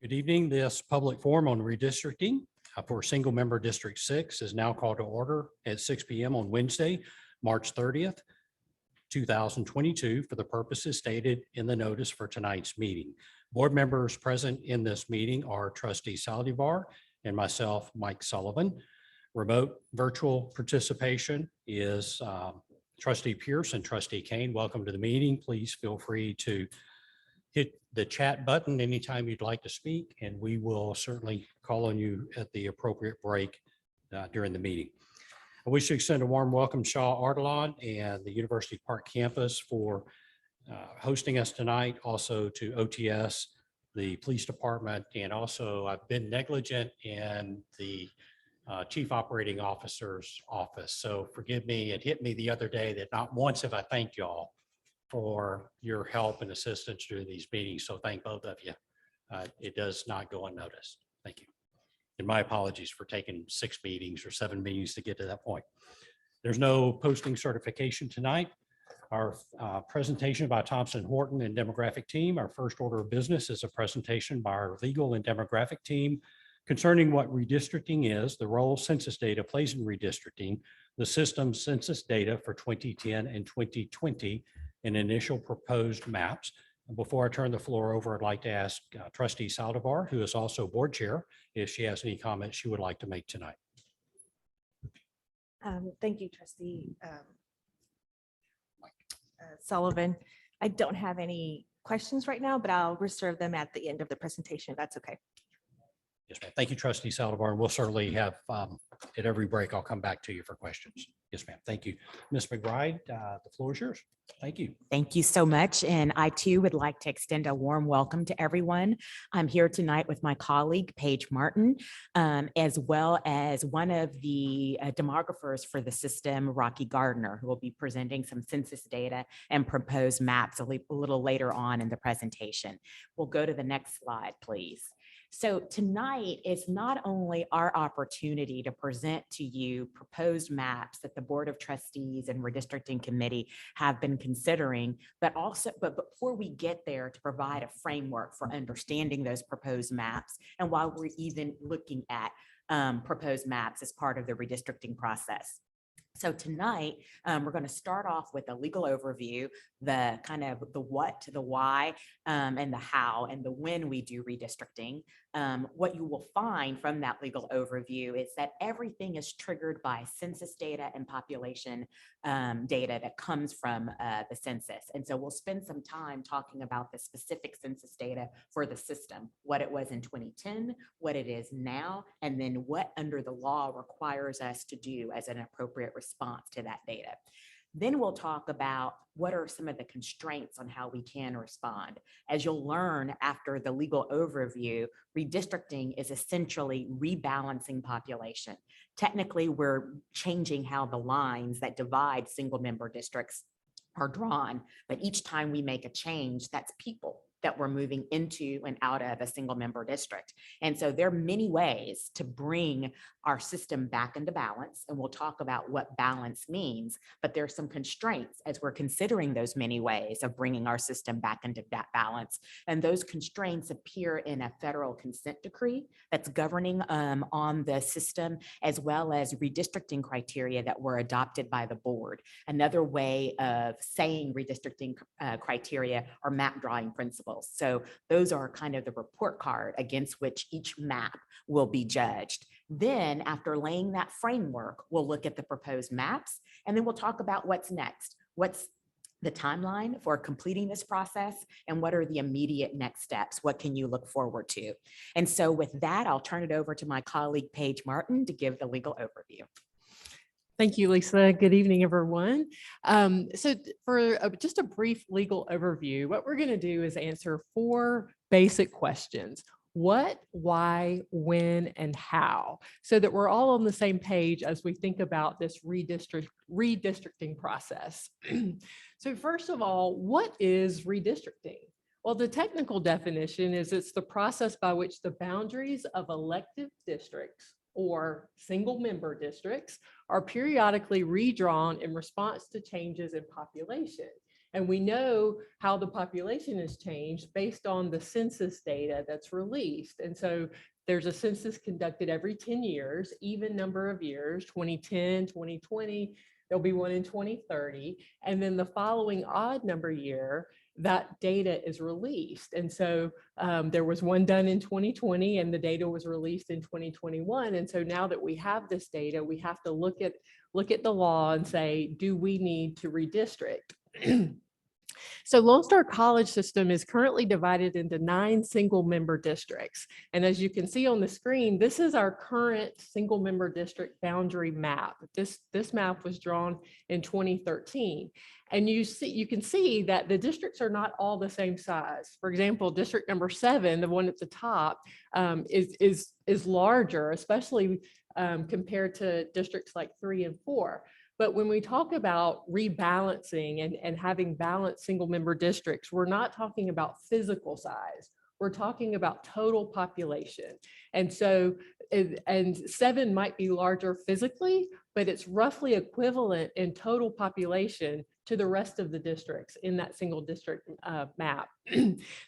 Good evening. This public forum on redistricting for single member District 6 is now called to order at 6 p.m. on Wednesday, March 30th, 2022 for the purposes stated in the notice for tonight's meeting. Board members present in this meeting are Trustee Saldivar and myself, Mike Sullivan. Remote virtual participation is Trustee Pierce and Trustee Kane. Welcome to the meeting. Please feel free to hit the chat button anytime you'd like to speak, and we will certainly call on you at the appropriate break during the meeting. I wish to extend a warm welcome to Shaw Artelon and the University Park campus for hosting us tonight, also to OTS, the police department, and also I've been negligent in the Chief Operating Officer's office. So forgive me, it hit me the other day that not once have I thanked y'all for your help and assistance during these meetings. So thank both of you. It does not go unnoticed. Thank you. And my apologies for taking 6 meetings or 7 meetings to get to that point. There's no posting certification tonight. Our presentation by Thompson Horton and demographic team. Our first order of business is a presentation by our legal and demographic team concerning what redistricting is, the role census data plays in redistricting, the system census data for 2010 and 2020, and initial proposed maps. And before I turn the floor over, I'd like to ask Trustee Saldivar, who is also board chair, if she has any comments she would like to make tonight. Thank you, Trustee Sullivan. I don't have any questions right now, but I'll reserve them at the end of the presentation, if that's okay. Yes, ma'am. Thank you, Trustee Saldivar. And we'll certainly have, at every break, I'll come back to you for questions. Yes, ma'am. Thank you. Ms. McBride, the floor is yours. Thank you. Thank you so much. And I too would like to extend a warm welcome to everyone. I'm here tonight with my colleague, Paige Martin, as well as one of the demographers for the system, Rocky Gardner, who will be presenting some census data and proposed maps a little later on in the presentation. We'll go to the next slide, please. So tonight is not only our opportunity to present to you proposed maps that the Board of Trustees and Redistricting Committee have been considering, but before we get there, to provide a framework for understanding those proposed maps, and while we're even looking at proposed maps as part of the redistricting process. So tonight, we're going to start off with a legal overview, the kind of the what to the why, and the how and the when we do redistricting. What you will find from that legal overview is that everything is triggered by census data and population data that comes from the census. And so we'll spend some time talking about the specific census data for the system, what it was in 2010, what it is now, and then what under the law requires us to do as an appropriate response to that data. Then we'll talk about what are some of the constraints on how we can respond. As you'll learn after the legal overview, redistricting is essentially rebalancing population. Technically, we're changing how the lines that divide single member districts are drawn, but each time we make a change, that's people that we're moving into and out of a single member district. And so there are many ways to bring our system back into balance, and we'll talk about what balance means, but there's some constraints as we're considering those many ways of bringing our system back into that balance. And those constraints appear in a federal consent decree that's governing on the system, as well as redistricting criteria that were adopted by the board. Another way of saying redistricting criteria are map drawing principles. So those are kind of the report card against which each map will be judged. Then after laying that framework, we'll look at the proposed maps, and then we'll talk about what's next. What's the timeline for completing this process, and what are the immediate next steps? What can you look forward to? And so with that, I'll turn it over to my colleague, Paige Martin, to give the legal overview. Thank you, Lisa. Good evening, everyone. So for just a brief legal overview, what we're going to do is answer 4 basic questions. What, why, when, and how, so that we're all on the same page as we think about this redistricting process. So first of all, what is redistricting? Well, the technical definition is it's the process by which the boundaries of elective districts or single-member districts are periodically redrawn in response to changes in population. And we know how the population has changed based on the census data that's released. And so there's a census conducted every 10 years, even number of years, 2010, 2020, there'll be one in 2030. And then the following odd number year, that data is released. And so there was one done in 2020 and the data was released in 2021. And so now that we have this data, we have to look at the law and say, do we need to redistrict? So Lone Star College system is currently divided into 9 single-member districts. And as you can see on the screen, this is our current single-member district boundary map. This map was drawn in 2013. And you can see that the districts are not all the same size. For example, district number 7, the one at the top, is larger, especially compared to districts like 3 and 4. But when we talk about rebalancing and having balanced single-member districts, we're not talking about physical size. We're talking about total population. And so, and 7 might be larger physically, but it's roughly equivalent in total population to the rest of the districts in that single district map.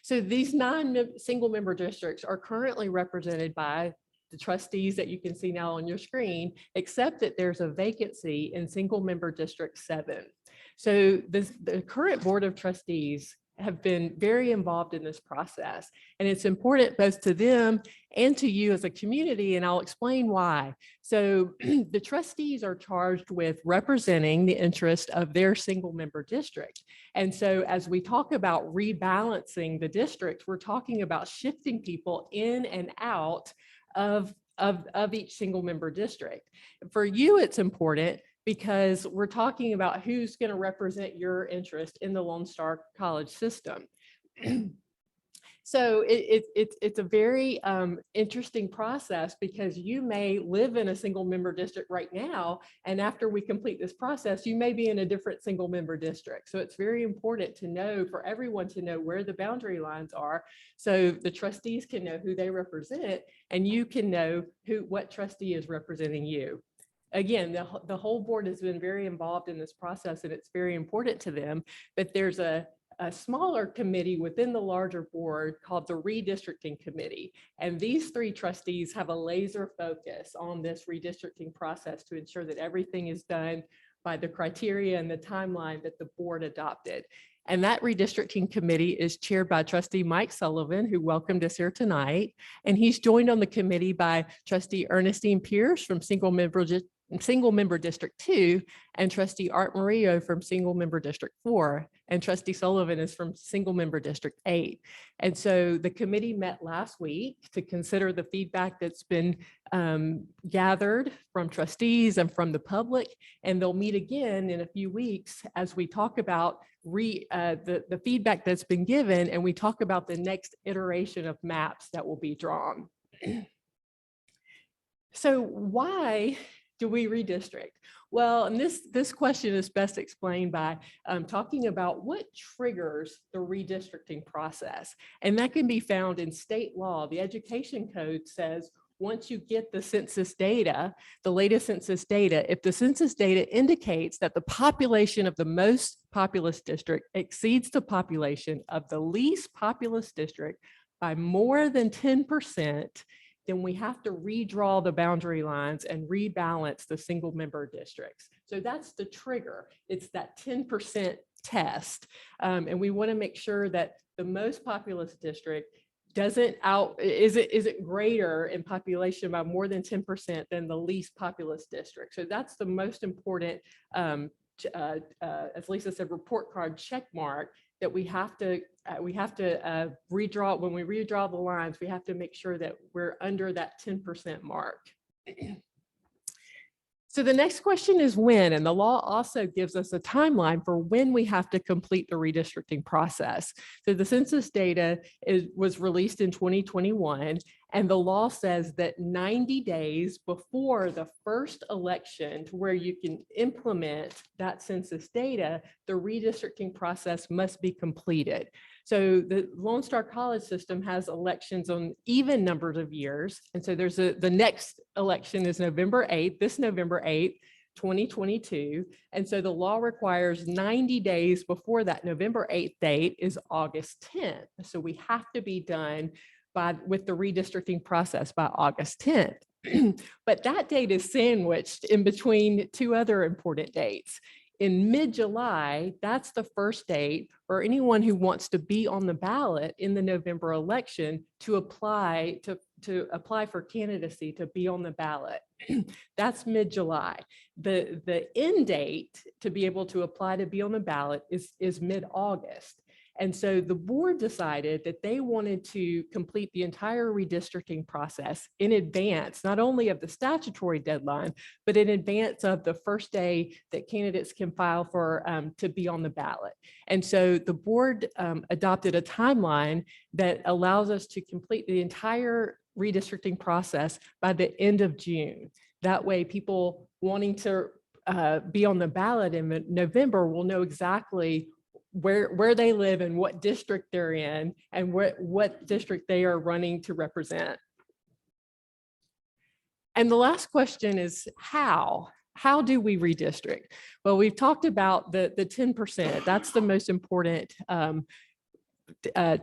So these 9 single-member districts are currently represented by the trustees that you can see now on your screen, except that there's a vacancy in single-member District 7. So the current Board of Trustees have been very involved in this process, and it's important both to them and to you as a community, and I'll explain why. So the trustees are charged with representing the interest of their single-member district. And so as we talk about rebalancing the districts, we're talking about shifting people in and out of each single member district. For you, it's important because we're talking about who's going to represent your interest in the Lone Star College system. So it's a very interesting process because you may live in a single member district right now, and after we complete this process, you may be in a different single member district. So it's very important to know, for everyone to know where the boundary lines are, so the trustees can know who they represent, and you can know what trustee is representing you. Again, the whole board has been very involved in this process, and it's very important to them, but there's a smaller committee within the larger board called the Redistricting Committee. And these 3 trustees have a laser focus on this redistricting process to ensure that everything is done by the criteria and the timeline that the board adopted. And that Redistricting Committee is chaired by Trustee Mike Sullivan, who welcomed us here tonight. And he's joined on the committee by Trustee Ernestine Pierce from Single Member District 2, and Trustee Art Murillo from Single Member District 4, and Trustee Sullivan is from Single Member District 8. And so the committee met last week to consider the feedback that's been gathered from trustees and from the public, and they'll meet again in a few weeks as we talk about the feedback that's been given, and we talk about the next iteration of maps that will be drawn. So why do we redistrict? Well, and this question is best explained by talking about what triggers the redistricting process. And that can be found in state law. The Education Code says once you get the census data, the latest census data, if the census data indicates that the population of the most populous district exceeds the population of the least populous district by more than 10%, then we have to redraw the boundary lines and rebalance the single member districts. So that's the trigger. It's that 10% test. And we want to make sure that the most populous district isn't greater in population by more than 10% than the least populous district. So that's the most important, as Lisa said, report card check mark that we have to redraw. When we redraw the lines, we have to make sure that we're under that 10% mark. So the next question is when, and the law also gives us a timeline for when we have to complete the redistricting process. So the census data was released in 2021, and the law says that 90 days before the first election to where you can implement that census data, the redistricting process must be completed. So the Lone Star College system has elections on even numbers of years. And so there's the next election is November 8th, this November 8th, 2022. And so the law requires 90 days before that November 8th date is August 10th. So we have to be done with the redistricting process by August 10th. But that date is sandwiched in between two other important dates. In mid-July, that's the first date for anyone who wants to be on the ballot in the November election to apply for candidacy to be on the ballot. That's mid-July. The end date to be able to apply to be on the ballot is mid-August. And so the board decided that they wanted to complete the entire redistricting process in advance, not only of the statutory deadline, but in advance of the first day that candidates can file for to be on the ballot. And so the board adopted a timeline that allows us to complete the entire redistricting process by the end of June. That way, people wanting to be on the ballot in November will know exactly where they live and what district they're in and what district they are running to represent. And the last question is how? How do we redistrict? Well, we've talked about the 10%. That's the most important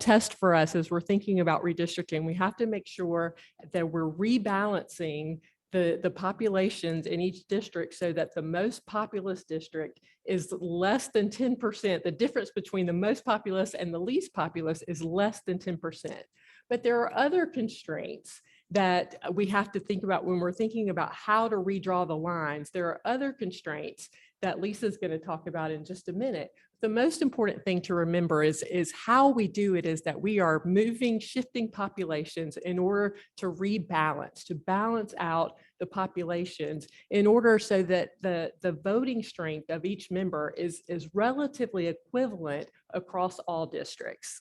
test for us as we're thinking about redistricting. We have to make sure that we're rebalancing the populations in each district so that the most populous district is less than 10%. The difference between the most populous and the least populous is less than 10%. But there are other constraints that we have to think about when we're thinking about how to redraw the lines. There are other constraints that Lisa's going to talk about in just a minute. The most important thing to remember is how we do it is that we are shifting populations in order to rebalance, to balance out the populations in order so that the voting strength of each member is relatively equivalent across all districts.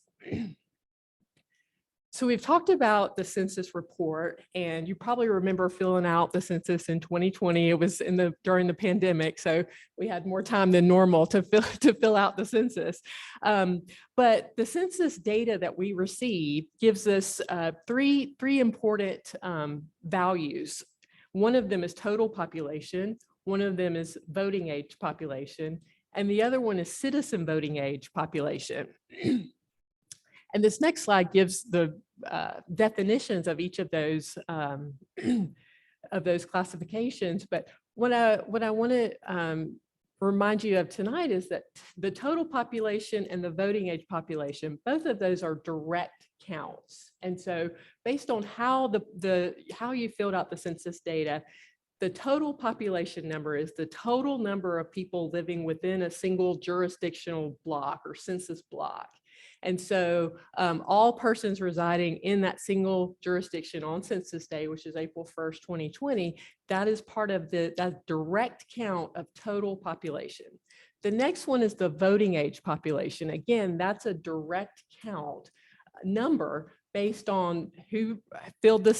So we've talked about the census report, and you probably remember filling out the census in 2020. It was during the pandemic, so we had more time than normal to fill out the census. But the census data that we receive gives us three important values. One of them is total population, one of them is voting age population, and the other one is citizen voting age population. And this next slide gives the definitions of each of those classifications. But what I want to remind you of tonight is that the total population and the voting age population, both of those are direct counts. And so based on how how you filled out the census data, the total population number is the total number of people living within a single jurisdictional block or census block. And so all persons residing in that single jurisdiction on census day, which is April 1st, 2020, that is part of that direct count of total population. The next one is the voting age population. Again, that's a direct count number based on who filled the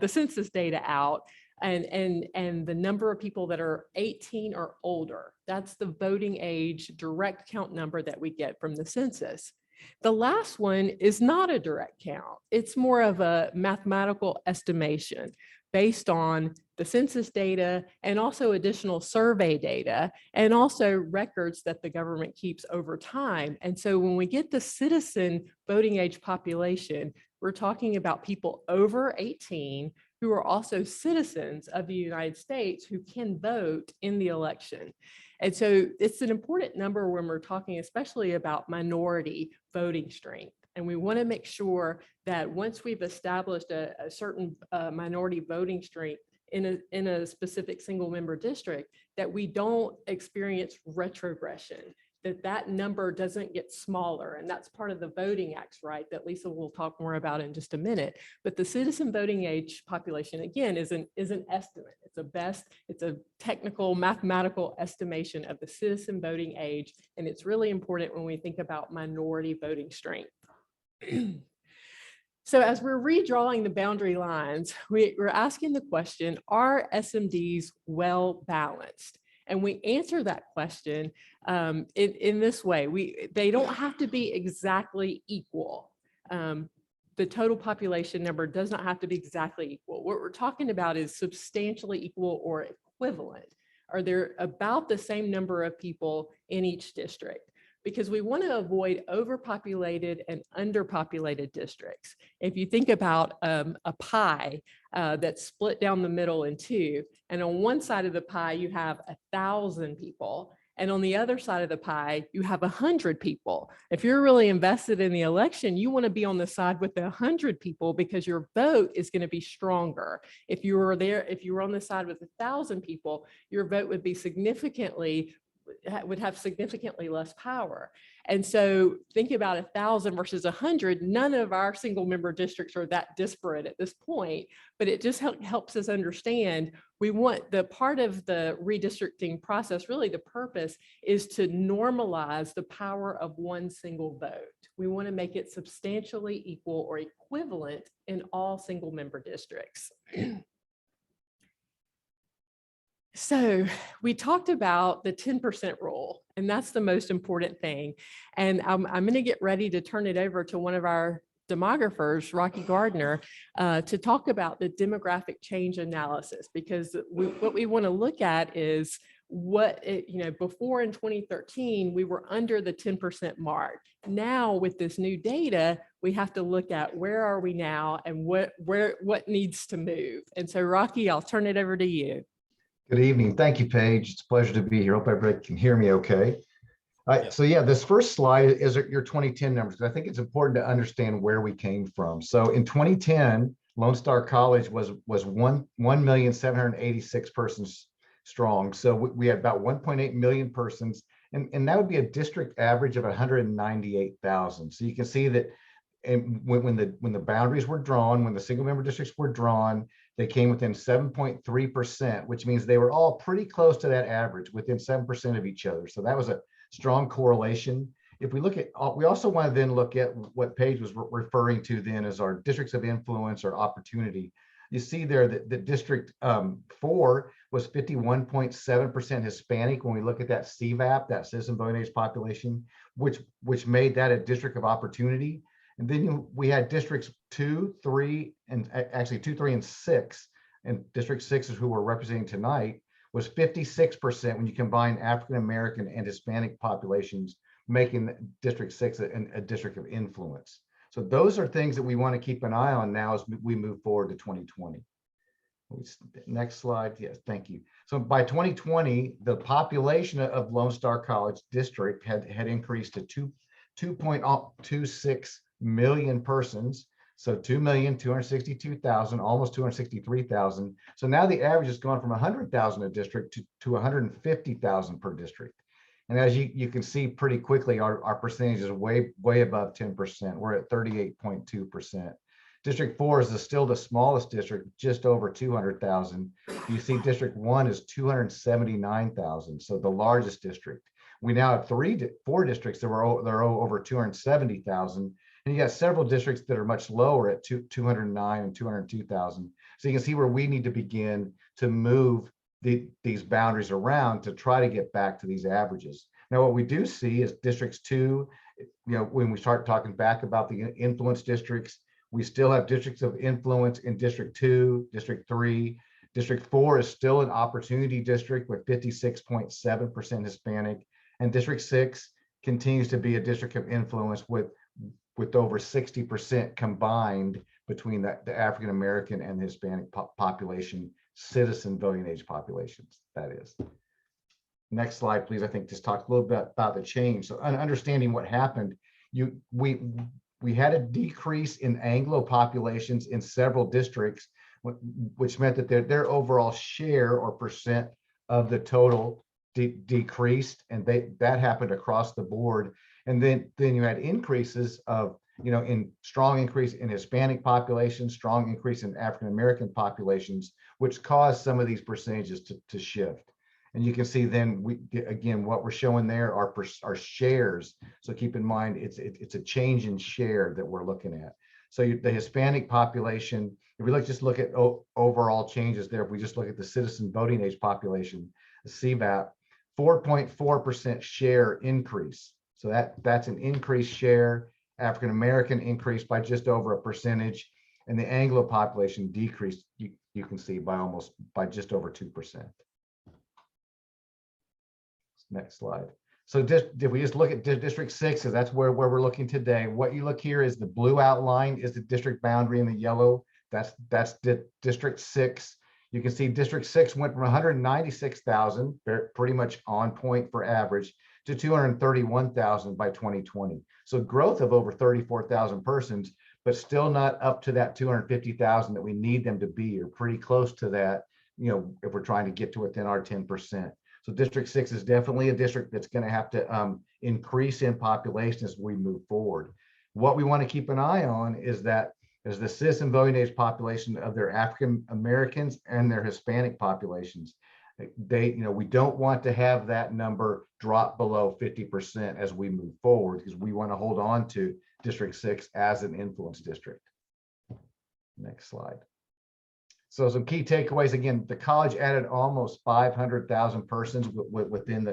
census data out and the number of people that are 18 or older. That's the voting age direct count number that we get from the census. The last one is not a direct count. It's more of a mathematical estimation based on the census data and also additional survey data and also records that the government keeps over time. And so when we get the citizen voting age population, we're talking about people over 18 who are also citizens of the United States who can vote in the election. And so it's an important number when we're talking especially about minority voting strength. And we want to make sure that once we've established a certain minority voting strength in a specific single member district, that we don't experience retrogression, that number doesn't get smaller. And that's part of the Voting Acts, right, that Lisa will talk more about in just a minute. But the citizen voting age population, again, is an estimate. It's a technical mathematical estimation of the citizen voting age. And it's really important when we think about minority voting strength. So as we're redrawing the boundary lines, we're asking the question, are SMDs well balanced? And we answer that question in this way. They don't have to be exactly equal. The total population number does not have to be exactly equal. What we're talking about is substantially equal or equivalent. Are there about the same number of people in each district? Because we want to avoid overpopulated and underpopulated districts. If you think about a pie that's split down the middle in two, and on one side of the pie, you have 1,000 people, and on the other side of the pie, you have 100 people. If you're really invested in the election, you want to be on the side with the 100 people because your vote is going to be stronger. If you were on the side with 1,000 people, your vote would have significantly less power. And so think about 1,000 versus 100. None of our single member districts are that disparate at this point, but it just helps us understand we want the part of the redistricting process, really the purpose is to normalize the power of one single vote. We want to make it substantially equal or equivalent in all single member districts. So we talked about the 10% rule, and that's the most important thing. And I'm going to get ready to turn it over to one of our demographers, Rocky Gardner, to talk about the demographic change analysis, because what we want to look at is before in 2013, we were under the 10% mark. Now with this new data, we have to look at where are we now and what needs to move. And so Rocky, I'll turn it over to you. Good evening. Thank you, Paige. It's a pleasure to be here. Hope everybody can hear me okay. All right, so yeah, this first slide is your 2010 numbers, because I think it's important to understand where we came from. So in 2010, Lone Star College was 1,786,000 persons strong. So we had about 1.8 million persons, and that would be a district average of 198,000. So you can see that when the boundaries were drawn, when the single member districts were drawn, they came within 7.3%, which means they were all pretty close to that average, within 7% of each other. So that was a strong correlation. If we look at, we also want to then look at what Paige was referring to then as our districts of influence or opportunity. You see there that the District 4 was 51.7% Hispanic when we look at that CVAP, that citizen voting age population, which made that a district of opportunity. And then we had districts 2, 3, and actually 2, 3, and 6. And District 6 is who we're representing tonight, was 56% when you combine African-American and Hispanic populations, making District 6 a district of influence. So those are things that we want to keep an eye on now as we move forward to 2020. Next slide. Yes, thank you. So by 2020, the population of Lone Star College District had increased to 2.26 million persons. So 2,262,000, almost 263,000. So now the average has gone from 100,000 a district to 150,000 per district. And as you can see pretty quickly, our percentage is way above 10%. We're at 38.2%. District 4 is still the smallest district, just over 200,000. You see District 1 is 279,000, so the largest district. We now have 4 districts that are over 270,000. And you got several districts that are much lower at 209 and 202,000. So you can see where we need to begin to move these boundaries around to try to get back to these averages. Now, what we do see is districts 2, when we start talking back about the influence districts, we still have districts of influence in District 2, District 3. District 4 is still an opportunity district with 56.7% Hispanic. And District 6 continues to be a district of influence with over 60% combined between the African-American and the Hispanic population, citizen voting age populations, that is. Next slide, please. I think just talk a little bit about the change. So understanding what happened, we had a decrease in Anglo populations in several districts, which meant that their overall share or percent of the total decreased, and that happened across the board. And then you had increases of, in strong increase in Hispanic populations, strong increase in African-American populations, which caused some of these percentages to shift. And you can see then, again, what we're showing there are shares. So keep in mind, it's a change in share that we're looking at. So the Hispanic population, if we just look at overall changes there, if we just look at the citizen voting age population, the CVAP, 4.4% share increase. So that's an increased share. African American increased by just over a percentage, and the Anglo population decreased, you can see, by just over 2%. Next slide. So just if we just look at District 6, because that's where we're looking today, what you look here is the blue outline is the district boundary, in the yellow, that's District 6. You can see District 6 went from 196,000, pretty much on point for average, to 231,000 by 2020. So growth of over 34,000 persons, but still not up to that 250,000 that we need them to be, or pretty close to that, if we're trying to get to within our 10%. So District 6 is definitely a district that's going to have to increase in population as we move forward. What we want to keep an eye on is that as the citizen voting age population of their African Americans and their Hispanic populations, we don't want to have that number drop below 50% as we move forward, because we want to hold on to District 6 as an influence district. Next slide. So some key takeaways. Again, the college added almost 500,000 persons within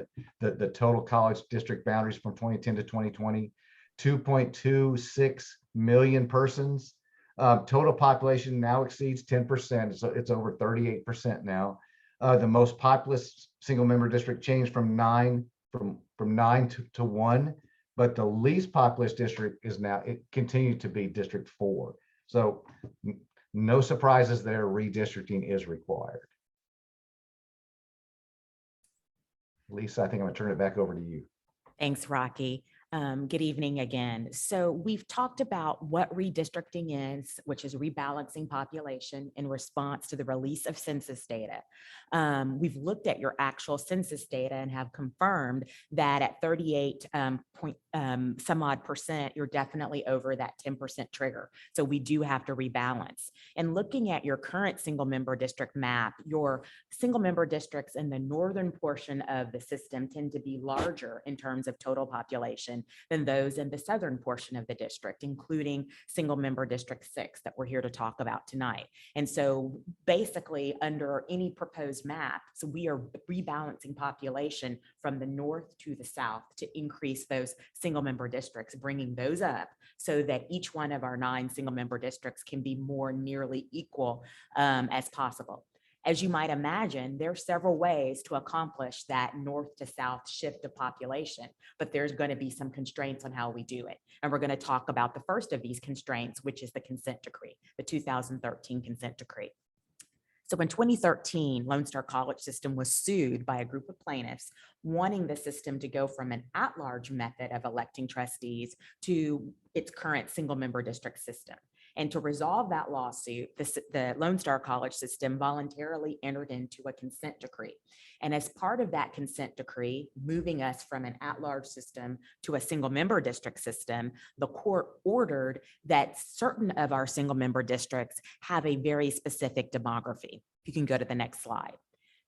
the total college district boundaries from 2010 to 2020, 2.26 million persons. Total population now exceeds 10%. So it's over 38% now. The most populous single member district changed from nine to 1, but the least populous district is now, it continued to be District 4. So no surprises there, redistricting is required. Lisa, I think I'm gonna turn it back over to you. Thanks, Rocky. Good evening again. So we've talked about what redistricting is, which is rebalancing population in response to the release of census data. We've looked at your actual census data and have confirmed that at 38 some odd percent, you're definitely over that 10% trigger. So we do have to rebalance. And looking at your current single member district map, your single member districts in the northern portion of the system tend to be larger in terms of total population than those in the southern portion of the district, including single member District 6 that we're here to talk about tonight. And so basically under any proposed map, so we are rebalancing population from the north to the south to increase those single member districts, bringing those up so that each one of our 9 single member districts can be more nearly equal as possible. As you might imagine, there are several ways to accomplish that north to south shift of population, but there's going to be some constraints on how we do it. And we're going to talk about the first of these constraints, which is the consent decree, the 2013 consent decree. So in 2013, Lone Star College System was sued by a group of plaintiffs wanting the system to go from an at-large method of electing trustees to its current single member district system. And to resolve that lawsuit, the Lone Star College System voluntarily entered into a consent decree. And as part of that consent decree, moving us from an at-large system to a single member district system, the court ordered that certain of our single member districts have a very specific demography. You can go to the next slide.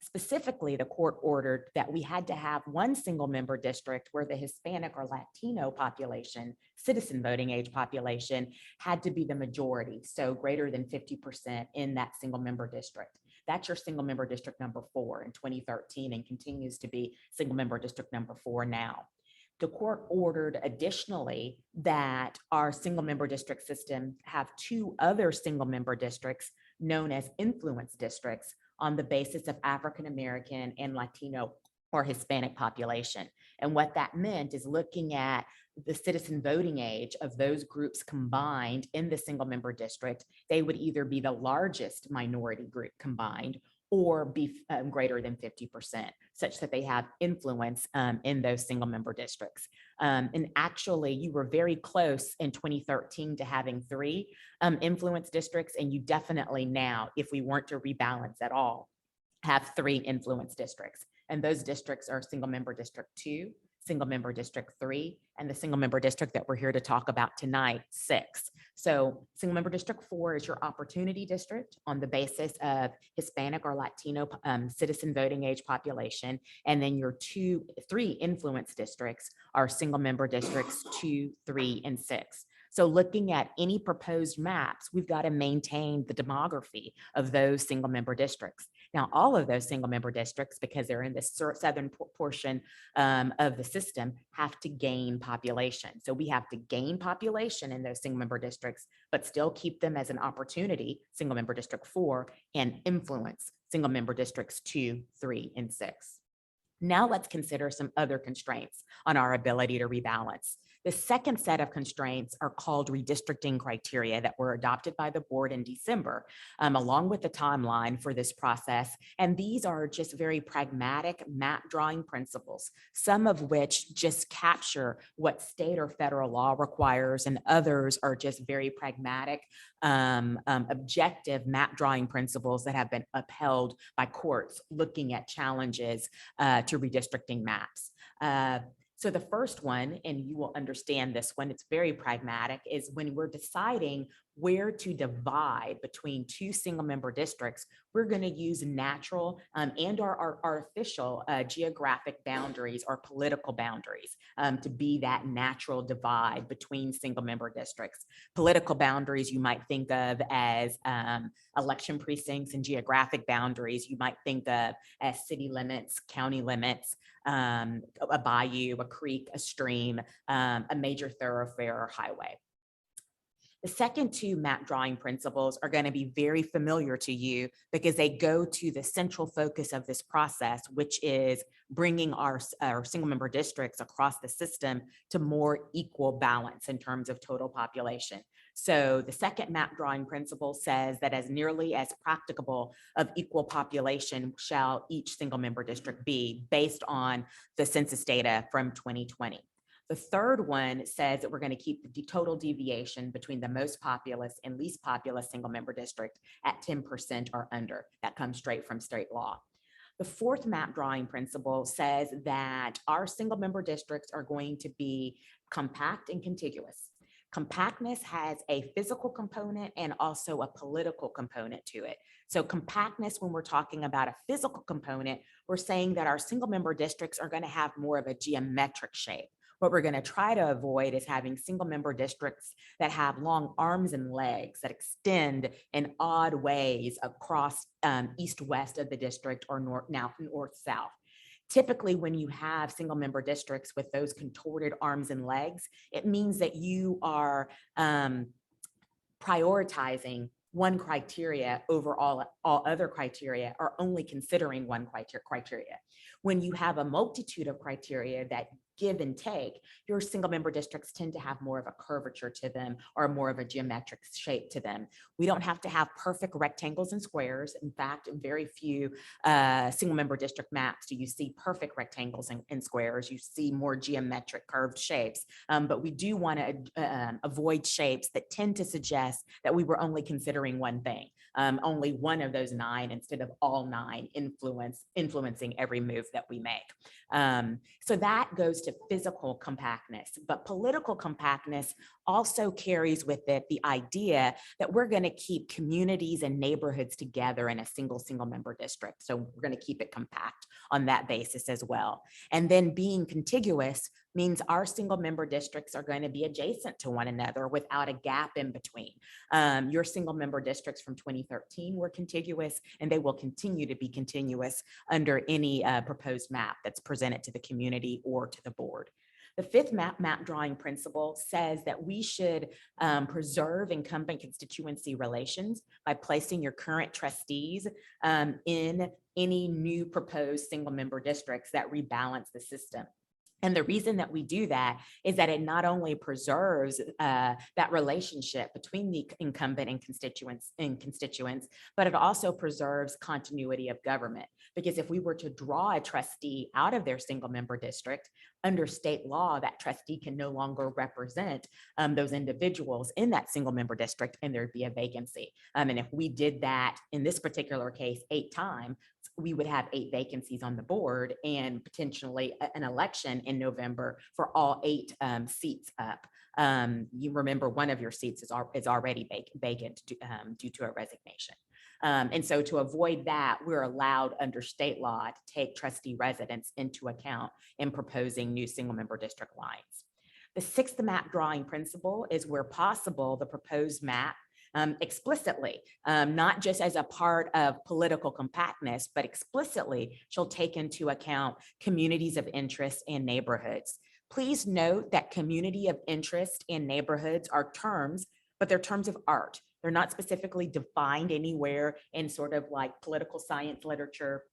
Specifically, the court ordered that we had to have one single member district where the Hispanic or Latino population, citizen voting age population, had to be the majority, so greater than 50% in that single member district. That's your single member district number 4 in 2013 and continues to be single member district number 4 now. The court ordered additionally that our single member district system have 2 other single member districts known as influence districts on the basis of African American and Latino or Hispanic population. And what that meant is looking at the citizen voting age of those groups combined in the single member district, they would either be the largest minority group combined or be greater than 50%, such that they have influence in those single member districts. And actually, you were very close in 2013 to having 3 influence districts, and you definitely now, if we weren't to rebalance at all, have 3 influence districts. And those districts are single member District 2, single member District 3, and the single member district that we're here to talk about tonight, 6. So single member District 4 is your opportunity district on the basis of Hispanic or Latino citizen voting age population. And then your 3 influence districts are single member Districts 2, 3, and 6. So looking at any proposed maps, we've got to maintain the demography of those single member districts. Now, all of those single member districts, because they're in the southern portion of the system, have to gain population. So we have to gain population in those single member districts, but still keep them as an opportunity, single member district 4, and influence single member districts 2, 3, and 6. Now let's consider some other constraints on our ability to rebalance. The second set of constraints are called redistricting criteria that were adopted by the board in December, along with the timeline for this process. And these are just very pragmatic map drawing principles, some of which just capture what state or federal law requires, and others are just very pragmatic, objective map drawing principles that have been upheld by courts looking at challenges to redistricting maps. So the first one, and you will understand this one, it's very pragmatic, is when we're deciding where to divide between two single member districts, we're going to use natural and our artificial geographic boundaries or political boundaries to be that natural divide between single member districts. Political boundaries you might think of as election precincts, and geographic boundaries you might think of as city limits, county limits, a bayou, a creek, a stream, a major thoroughfare or highway. The second two map drawing principles are going to be very familiar to you because they go to the central focus of this process, which is bringing our single member districts across the system to more equal balance in terms of total population. So the second map drawing principle says that as nearly as practicable of equal population shall each single member district be based on the census data from 2020. The third one says that we're going to keep the total deviation between the most populous and least populous single member district at 10% or under. That comes straight from state law. The fourth map drawing principle says that our single member districts are going to be compact and contiguous. Compactness has a physical component and also a political component to it. So compactness, when we're talking about a physical component, we're saying that our single member districts are going to have more of a geometric shape. What we're going to try to avoid is having single member districts that have long arms and legs that extend in odd ways across east-west of the district or north-south. Typically, when you have single member districts with those contorted arms and legs, it means that you are prioritizing one criteria over all other criteria, or only considering one criteria. When you have a multitude of criteria that give and take, your single member districts tend to have more of a curvature to them or more of a geometric shape to them. We don't have to have perfect rectangles and squares. In fact, in very few single member district maps do you see perfect rectangles and squares. You see more geometric curved shapes, but we do want to avoid shapes that tend to suggest that we were only considering one thing. Only one of those 9 instead of all 9 influencing every move that we make. So that goes to physical compactness, but political compactness also carries with it the idea that we're going to keep communities and neighborhoods together in a single member district. So we're going to keep it compact on that basis as well. And then being contiguous means our single member districts are going to be adjacent to one another without a gap in between. Your single member districts from 2013 were contiguous, and they will continue to be continuous under any proposed map that's presented to the community or to the board. The fifth map drawing principle says that we should preserve incumbent constituency relations by placing your current trustees in any new proposed single member districts that rebalance the system. And the reason that we do that is that it not only preserves that relationship between the incumbent and constituents, but it also preserves continuity of government. Because if we were to draw a trustee out of their single member district, under state law, that trustee can no longer represent those individuals in that single member district, and there'd be a vacancy. And if we did that in this particular case 8 times, we would have 8 vacancies on the board and potentially an election in November for all 8 seats up. You remember one of your seats is already vacant due to a resignation. And so to avoid that, we're allowed under state law to take trustee residence into account in proposing new single member district lines. The sixth map drawing principle is where possible, the proposed map explicitly, not just as a part of political compactness, but explicitly shall take into account communities of interest and neighborhoods. Please note that community of interest and neighborhoods are terms, but they're terms of art. They're not specifically defined anywhere in sort of like political science literature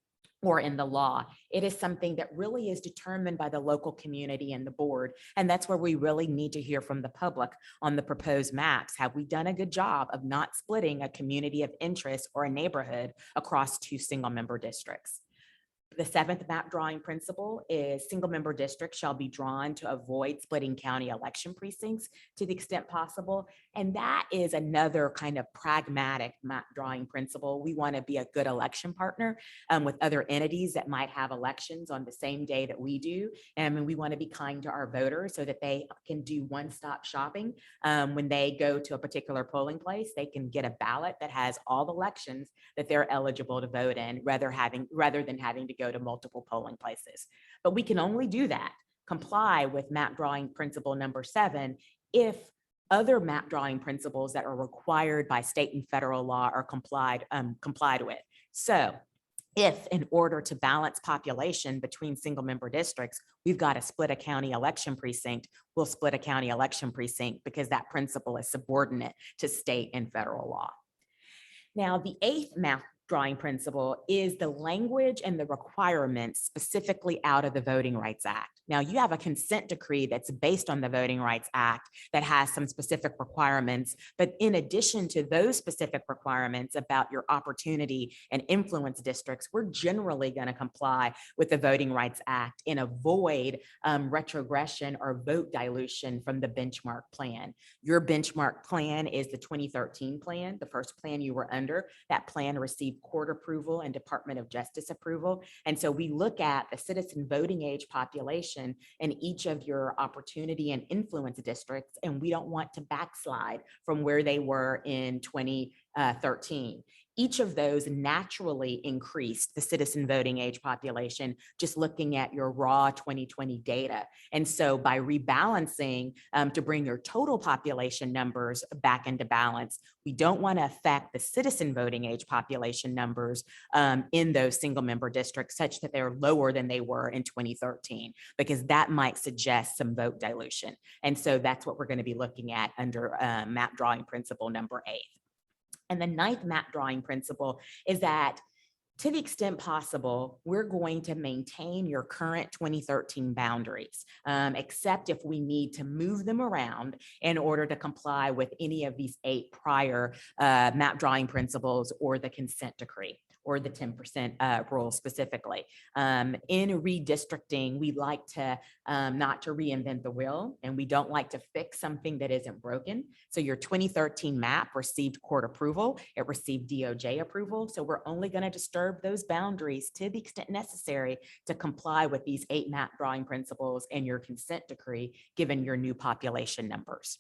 or in the law. It is something that really is determined by the local community and the board. And that's where we really need to hear from the public on the proposed maps. Have we done a good job of not splitting a community of interest or a neighborhood across two single member districts? The seventh map drawing principle is single member districts shall be drawn to avoid splitting county election precincts to the extent possible. And that is another kind of pragmatic map drawing principle. We want to be a good election partner with other entities that might have elections on the same day that we do. And we want to be kind to our voters so that they can do one-stop shopping. When they go to a particular polling place, they can get a ballot that has all the elections that they're eligible to vote in rather than having to go to multiple polling places. But we can only do that, comply with map drawing principle number 7, if other map drawing principles that are required by state and federal law are complied with. So if in order to balance population between single member districts, we've got to split a county election precinct, we'll split a county election precinct because that principle is subordinate to state and federal law. Now, the 8th map drawing principle is the language and the requirements specifically out of the Voting Rights Act. Now, you have a consent decree that's based on the Voting Rights Act that has some specific requirements, but in addition to those specific requirements about your opportunity and influence districts, we're generally going to comply with the Voting Rights Act and avoid retrogression or vote dilution from the benchmark plan. Your benchmark plan is the 2013 plan, the first plan you were under. That plan received court approval and Department of Justice approval. And so we look at the citizen voting age population in each of your opportunity and influence districts, and we don't want to backslide from where they were in 2013. Each of those naturally increased the citizen voting age population, just looking at your raw 2020 data. And so by rebalancing to bring your total population numbers back into balance, we don't want to affect the citizen voting age population numbers in those single member districts such that they're lower than they were in 2013, because that might suggest some vote dilution. And so that's what we're going to be looking at under map drawing principle number 8. And the 9th map drawing principle is that to the extent possible, we're going to maintain your current 2013 boundaries, except if we need to move them around in order to comply with any of these 8 prior map drawing principles or the consent decree, or the 10% rule specifically. In redistricting, we like to not to reinvent the wheel, and we don't like to fix something that isn't broken. So your 2013 map received court approval, it received DOJ approval. So we're only going to disturb those boundaries to the extent necessary to comply with these 8 map drawing principles and your consent decree, given your new population numbers.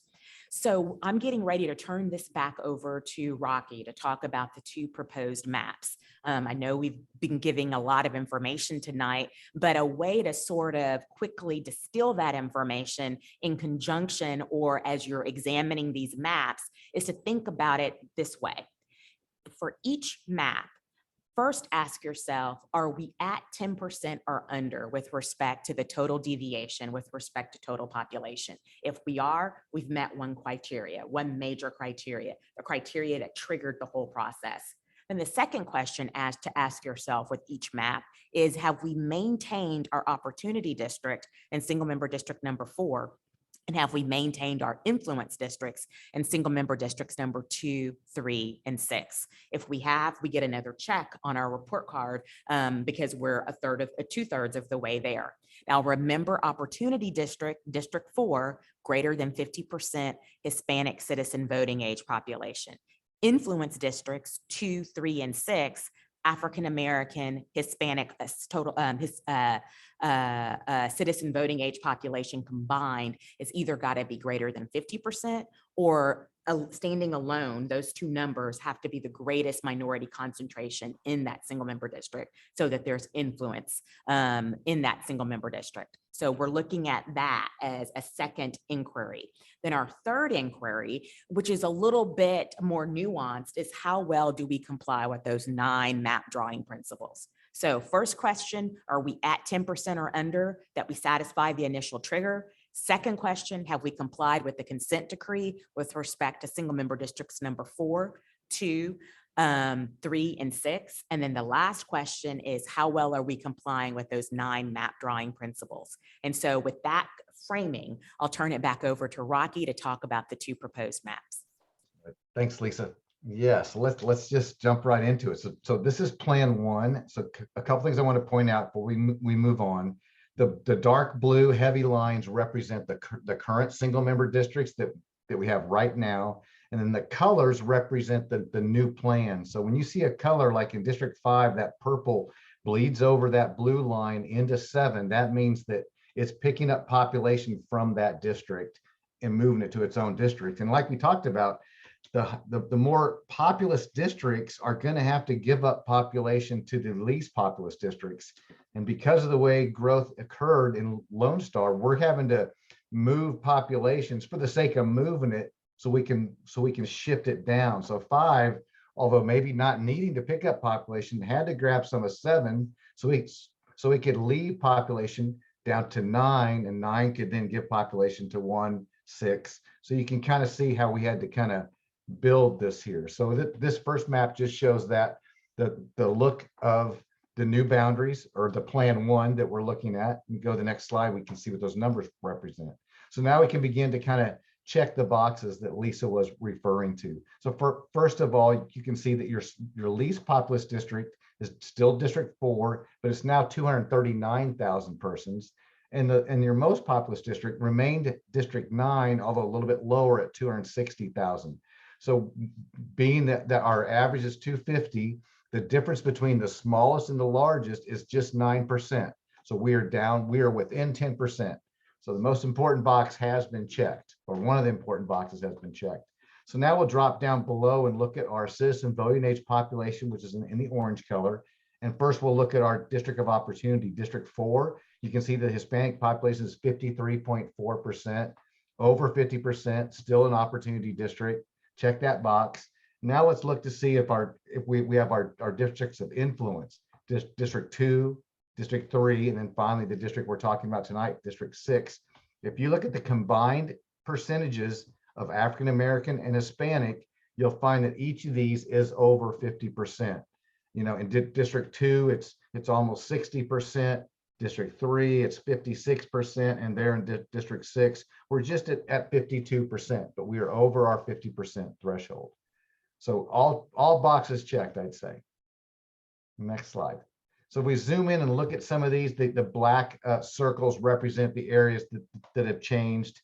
So I'm getting ready to turn this back over to Rocky to talk about the 2 proposed maps. I know we've been giving a lot of information tonight, but a way to sort of quickly distill that information in conjunction or as you're examining these maps is to think about it this way. For each map, first ask yourself, are we at 10% or under with respect to the total deviation with respect to total population? If we are, we've met one major criteria, the criteria that triggered the whole process. And the second question to ask yourself with each map is, have we maintained our opportunity district and single member district number 4? And have we maintained our influence districts and single member districts number 2, 3, and 6? If we have, we get another check on our report card because we're 2/3 of the way there. Now remember, opportunity district 4, greater than 50% Hispanic citizen voting age population. Influence districts 2, 3, and 6, African-American, Hispanic, citizen voting age population combined is either got to be greater than 50% or standing alone, those two numbers have to be the greatest minority concentration in that single member district so that there's influence in that single member district. So we're looking at that as a second inquiry. Then our third inquiry, which is a little bit more nuanced, is how well do we comply with those 9 map drawing principles? So first question, are we at 10% or under that we satisfy the initial trigger? Second question, have we complied with the consent decree with respect to single member districts number 4, 2, 3, and 6? And then the last question is how well are we complying with those 9 map drawing principles? And so with that framing, I'll turn it back over to Rocky to talk about the 2 proposed maps. Thanks, Lisa. Yes, let's just jump right into it. So this is Plan 1. So a couple things I want to point out before we move on. The dark blue heavy lines represent the current single member districts that we have right now. And then the colors represent the new plan. So when you see a color like in District 5, that purple bleeds over that blue line into 7, that means that it's picking up population from that district and moving it to its own district. And like we talked about, the more populous districts are going to have to give up population to the least populous districts. And because of the way growth occurred in Lone Star, we're having to move populations for the sake of moving it so we can shift it down. So 5, although maybe not needing to pick up population, had to grab some of 7 so we could leave population down to 9, and 9 could then give population to 1, 6. So you can kind of see how we had to kind of build this here. So this first map just shows that the look of the new boundaries, or the Plan 1 that we're looking at. And go to the next slide, we can see what those numbers represent. So now we can begin to kind of check the boxes that Lisa was referring to. So first of all, you can see that your least populous district is still District 4, but it's now 239,000 persons. And your most populous district remained District 9, although a little bit lower at 260,000. So being that our average is 250, the difference between the smallest and the largest is just 9%. So we are within 10%. So the most important box has been checked, or one of the important boxes has been checked. So now we'll drop down below and look at our citizen voting age population, which is in the orange color. And first we'll look at our district of opportunity, District 4. You can see the Hispanic population is 53.4%, over 50%, still an opportunity district. Check that box. Now let's look to see if we have our districts of influence, District 2, District 3, and then finally the district we're talking about tonight, District 6. If you look at the combined percentages of African American and Hispanic, you'll find that each of these is over 50%. You know, in District 2, it's almost 60%. District 3, it's 56%, and there in District 6, we're just at 52%, but we are over our 50% threshold. So all boxes checked, I'd say. Next slide. So if we zoom in and look at some of these, the black circles represent the areas that have changed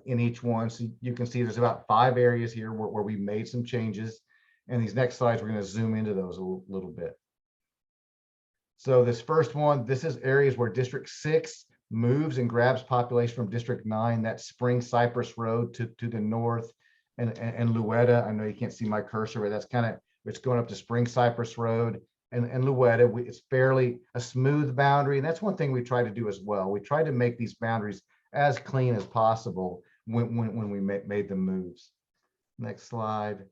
in each one. So you can see there's about 5 areas here where we made some changes. And these next slides, we're going to zoom into those a little bit. So this first one, this is areas where District 6 moves and grabs population from District 9. That's Spring Cypress Road to the north, and Louetta. I know you can't see my cursor, but that's it's going up to Spring Cypress Road and Louetta. It's fairly a smooth boundary, and that's one thing we try to do as well. We try to make these boundaries as clean as possible when we made the moves. Next slide.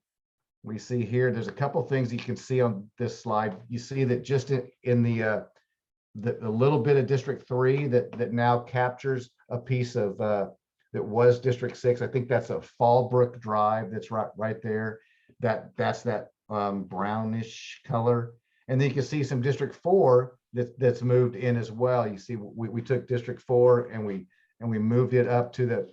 We see here, there's a couple things you can see on this slide. You see that just in the little bit of District 3 that now captures a piece of that was District 6. I think that's a Fallbrook Drive that's right there. That's that brownish color. And then you can see some District 4 that's moved in as well. You see, we took District 4 and we moved it up to the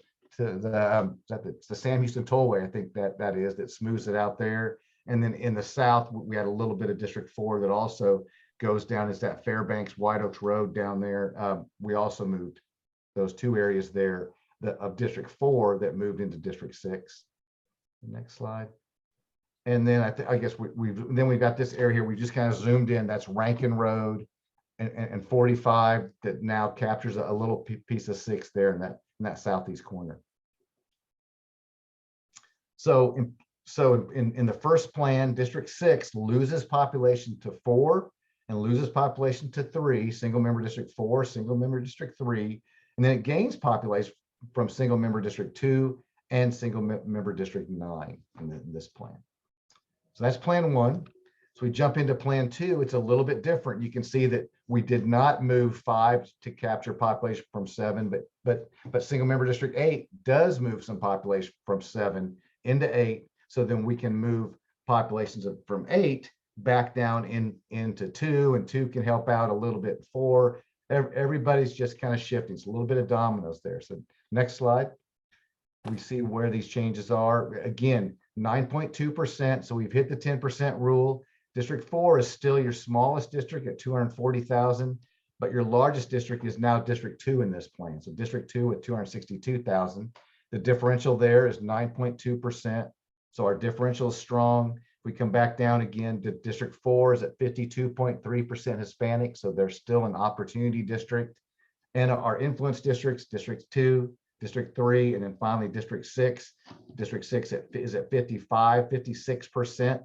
Sam Houston Tollway. I think that smooths it out there. And then in the south, we had a little bit of District 4 that also goes down as that Fairbanks White Oaks Road down there. We also moved those 2 areas there of District 4 that moved into District 6. Next slide. And then I guess we've got this area here. We just kind of zoomed in. That's Rankin Road and 45 that now captures a little piece of 6 there in that southeast corner. In the first plan, District 6 loses population to 4 and loses population to 3, single member District 4, single member District 3, and then it gains population from single member District 2 and single member District 9 in this plan. So that's plan 1. So we jump into plan 2. It's a little bit different. You can see that we did not move 5 to capture population from 7, but single member District 8 does move some population from 7 into 8. So then we can move populations from 8 back down into 2, and 2 can help out a little bit 4. Everybody's just kind of shifting. It's a little bit of dominoes there. So next slide. We see where these changes are. Again, 9.2%. So we've hit the 10% rule. District 4 is still your smallest district at 240,000, but your largest district is now District 2 in this plan. So District 2 at 262,000. The differential there is 9.2%. So our differential is strong. We come back down again to District 4 is at 52.3% Hispanic. So there's still an opportunity district. And our influence districts, District 2, District 3, and then finally District 6. District 6 is at 56%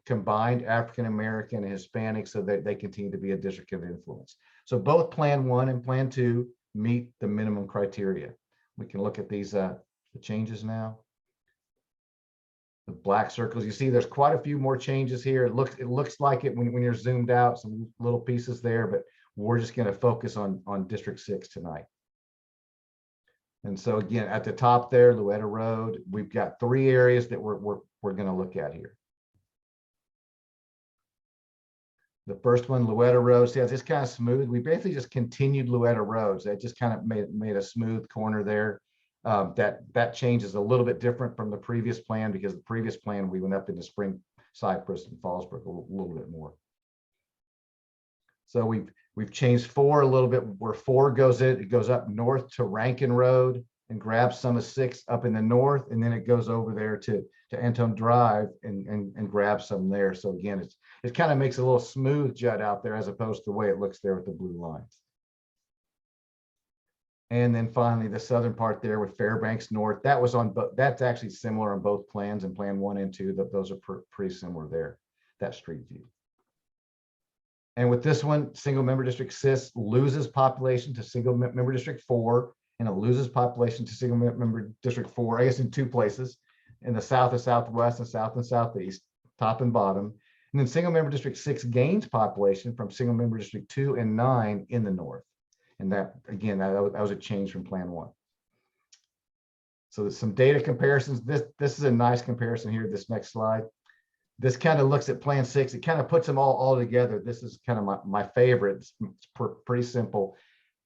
combined African-American and Hispanic, so that they continue to be a district of influence. So both Plan 1 and Plan 2 meet the minimum criteria. We can look at these the changes now. The black circles, you see there's quite a few more changes here. It looks like it when you're zoomed out, some little pieces there, but we're just going to focus on District 6 tonight. And so again, at the top there, Louetta Road, we've got 3 areas that we're going to look at here. The first one, Louetta Road, see, it's kind of smooth. We basically just continued Louetta Roads. That just kind of made a smooth corner there. That change is a little bit different from the previous plan, because the previous plan we went up into Spring Cypress and Fallsbrook a little bit more. So we've changed 4 a little bit, where 4 goes in, it goes up north to Rankin Road and grabs some of 6 up in the north, and then it goes over there to Antone Drive and grabs some there. So again, it kind of makes a little smooth jut out there as opposed to the way it looks there with the blue lines. And then finally, the southern part there with Fairbanks North, that was on, that's actually similar on both plans, and Plan 1 and 2, those are pretty similar there, that street view. And with this one, single member District 6 loses population to single member District 4, and it loses population to single member District 4, I guess in 2 places, in the south and southwest and south and southeast, top and bottom. And then single member District 6 gains population from single member District 2 and 9 in the north. And that, again, that was a change from Plan 1. So there's some data comparisons. This is a nice comparison here, this next slide. This kind of looks at Plan 6. It kind of puts them all together. This is kind of my favorite. It's pretty simple.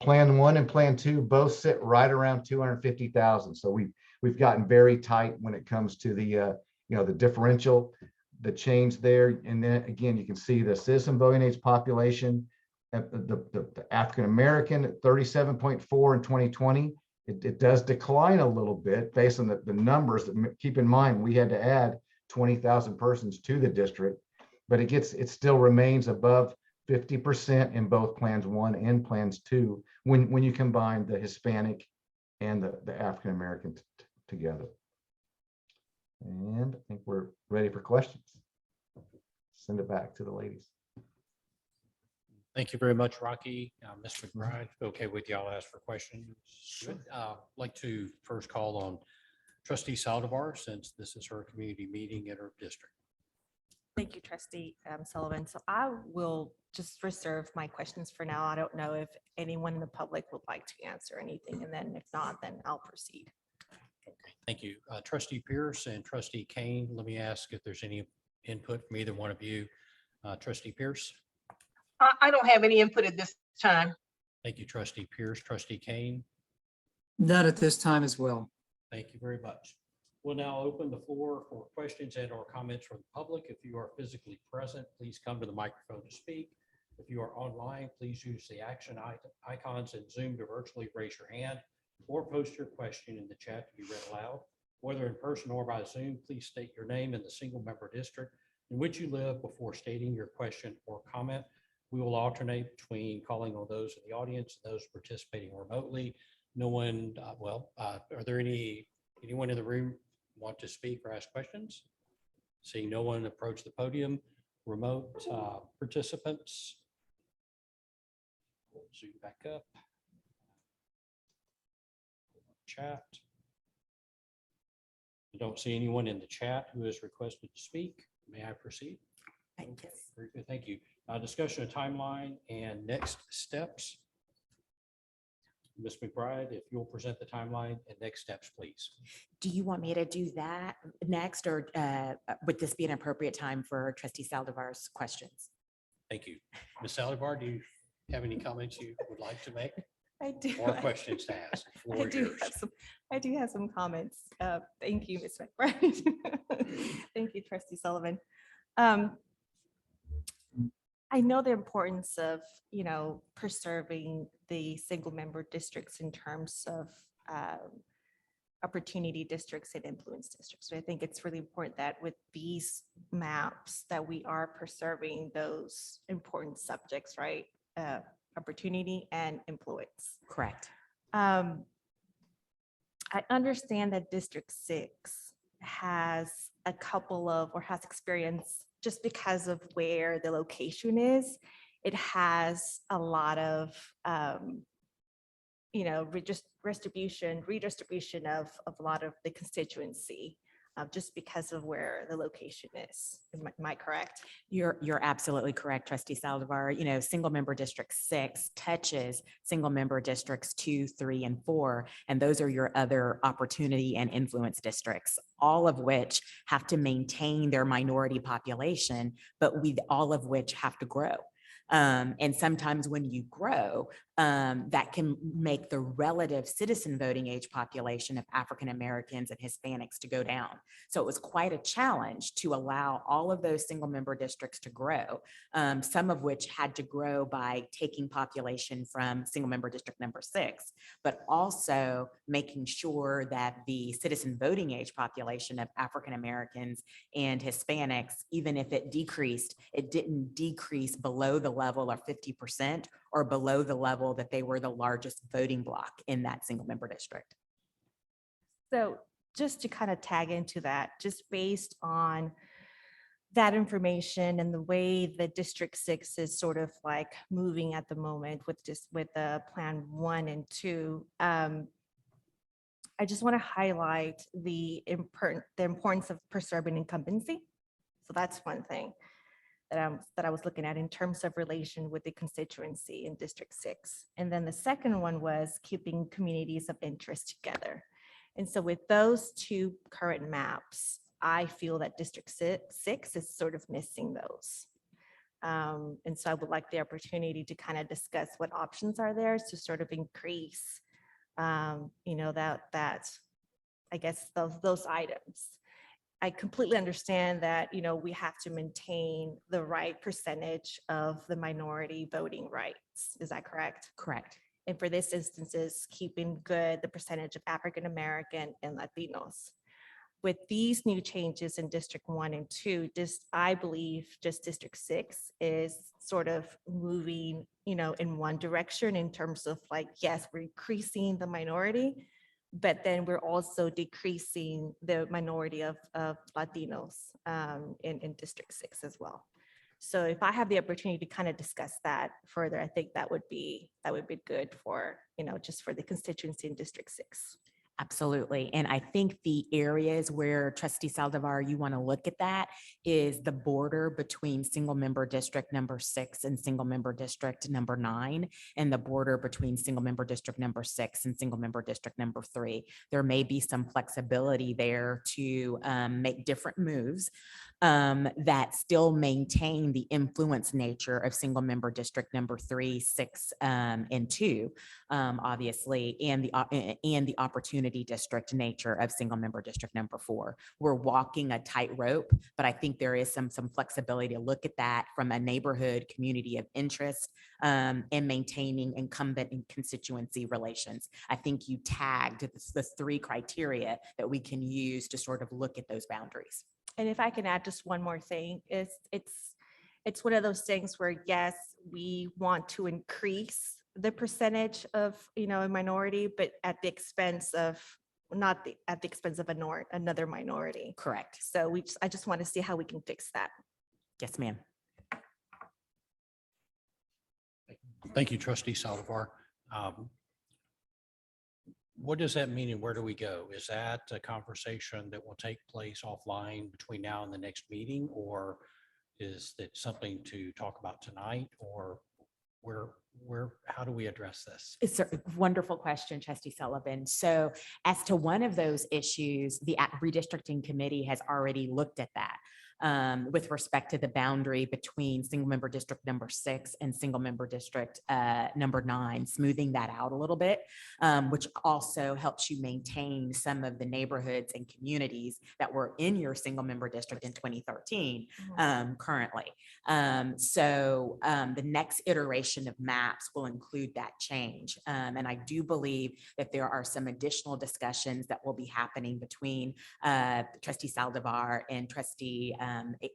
Plan 1 and Plan 2 both sit right around 250,000. So we've gotten very tight when it comes to the the differential, the change there. And then again, you can see the citizen voting age population. The African American at 37.4 in 2020, it does decline a little bit based on the numbers. Keep in mind, we had to add 20,000 persons to the district, but it still remains above 50% in both Plans 1 and Plans 2 when you combine the Hispanic and the African American together. And I think we're ready for questions. Send it back to the ladies. Thank you very much, Rocky. Ms. McBride, okay with y'all ask for questions? Good. Like to first call on Trustee Saldivar, since this is her community meeting in her district. Thank you, Trustee Sullivan. So I will just reserve my questions for now. I don't know if anyone in the public would like to answer anything, and then if not, then I'll proceed. Okay, thank you. Trustee Pierce and Trustee Kane, let me ask if there's any input from either one of you. Trustee Pierce. I don't have any input at this time. Thank you, Trustee Pierce. Trustee Kane. Not at this time as well. Thank you very much. We'll now open the floor for questions and or comments from the public. If you are physically present, please come to the microphone to speak. If you are online, please use the action icons in Zoom to virtually raise your hand or post your question in the chat to be read aloud. Whether in person or by Zoom, please state your name and the single member district in which you live before stating your question or comment. We will alternate between calling on those in the audience and those participating remotely. No one, are there anyone in the room want to speak or ask questions? Seeing no one approach the podium, remote participants. We'll zoom back up. Chat. I don't see anyone in the chat who has requested to speak. May I proceed? Thank you. Very good, thank you. Discussion of timeline and next steps. Ms. McBride, if you'll present the timeline and next steps, please. Do you want me to do that next, or would this be an appropriate time for trustee Saldivar's questions? Thank you. Ms. Saldivar, do you have any comments you would like to make I do. or questions to ask? The floor is yours. I do have some comments. Thank you, Ms. McBride. Thank you, trustee Sullivan. I know the importance of, preserving the single member districts in terms of opportunity districts and influence districts. So I think it's really important that with these maps that we are preserving those important subjects, right? Opportunity and influence. Correct. I understand that District 6 has a couple of, or has experience, just because of where the location is, it has a lot of, redistribution of a lot of the constituency, just because of where the location is. Am I correct? You're absolutely correct, trustee Saldivar. Single member district 6 touches single member districts 2, 3, and 4, and those are your other opportunity and influence districts, all of which have to maintain their minority population, but all of which have to grow. And sometimes when you grow, that can make the relative citizen voting age population of African Americans and Hispanics to go down. So it was quite a challenge to allow all of those single member districts to grow, some of which had to grow by taking population from single member district number 6, but also making sure that the citizen voting age population of African Americans and Hispanics, even if it decreased, it didn't decrease below the level of 50% or below the level that they were the largest voting block in that single member district. So just to kind of tag into that, just based on that information and the way the District 6 is sort of like moving at the moment with the Plan 1 and 2, I just want to highlight the importance of preserving incumbency. So that's one thing that I was looking at in terms of relation with the constituency in District 6. And then the second one was keeping communities of interest together. And so with those two current maps, I feel that District 6 is sort of missing those. And so I would like the opportunity to kind of discuss what options are there to sort of increase, that I guess those items. I completely understand that, we have to maintain the right percentage of the minority voting rights. Is that correct? Correct. And for this instance is keeping good the percentage of African American and Latinos. With these new changes in District 1 and 2, I believe District 6 is sort of moving, in one direction in terms of like, yes, we're increasing the minority, but then we're also decreasing the minority of Latinos in District 6 as well. So if I have the opportunity to kind of discuss that further, I think that would be good for, just for the constituency in District 6. Absolutely. And I think the areas where trustee Saldivar, you want to look at that is the border between single member district number 6 and single member district number 9, and the border between single member district number 6 and single member district number 3. There may be some flexibility there to make different moves that still maintain the influence nature of single member district number 3, 6, and 2, obviously, and the opportunity district nature of single member district number 4. We're walking a tightrope, but I think there is some flexibility to look at that from a neighborhood community of interest and maintaining incumbent and constituency relations. I think you tagged the 3 criteria that we can use to sort of look at those boundaries. And if I can add just one more thing, it's one of those things where, yes, we want to increase the percentage of, a minority, but at the expense of, not at the expense of another minority. Correct. So I just want to see how we can fix that. Yes, ma'am. Thank you, trustee Saldivar. What does that mean and where do we go? Is that a conversation that will take place offline between now and the next meeting? Or is it something to talk about tonight? Or how do we address this? It's a wonderful question, Trustee Sullivan. So as to one of those issues, the Redistricting Committee has already looked at that with respect to the boundary between single member district number 6 and single member district number 9, smoothing that out a little bit, which also helps you maintain some of the neighborhoods and communities that were in your single member district in 2013 currently. So the next iteration of maps will include that change. And I do believe that there are some additional discussions that will be happening between Trustee Saldivar and Trustee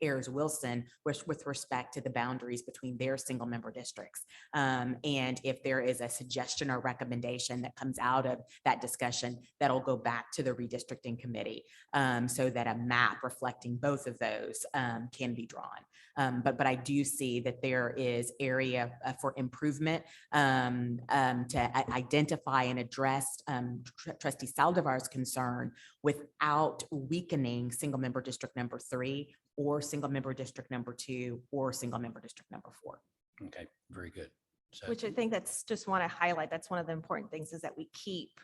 Ayers Wilson with respect to the boundaries between their single member districts. And if there is a suggestion or recommendation that comes out of that discussion, that'll go back to the Redistricting Committee so that a map reflecting both of those can be drawn. But I do see that there is area for improvement to identify and address Trustee Saldivar's concern without weakening single member district number 3 or single member district number 2 or single member district number 4. Okay, very good. So, Which I think that's just want to highlight. That's one of the important things is that we keep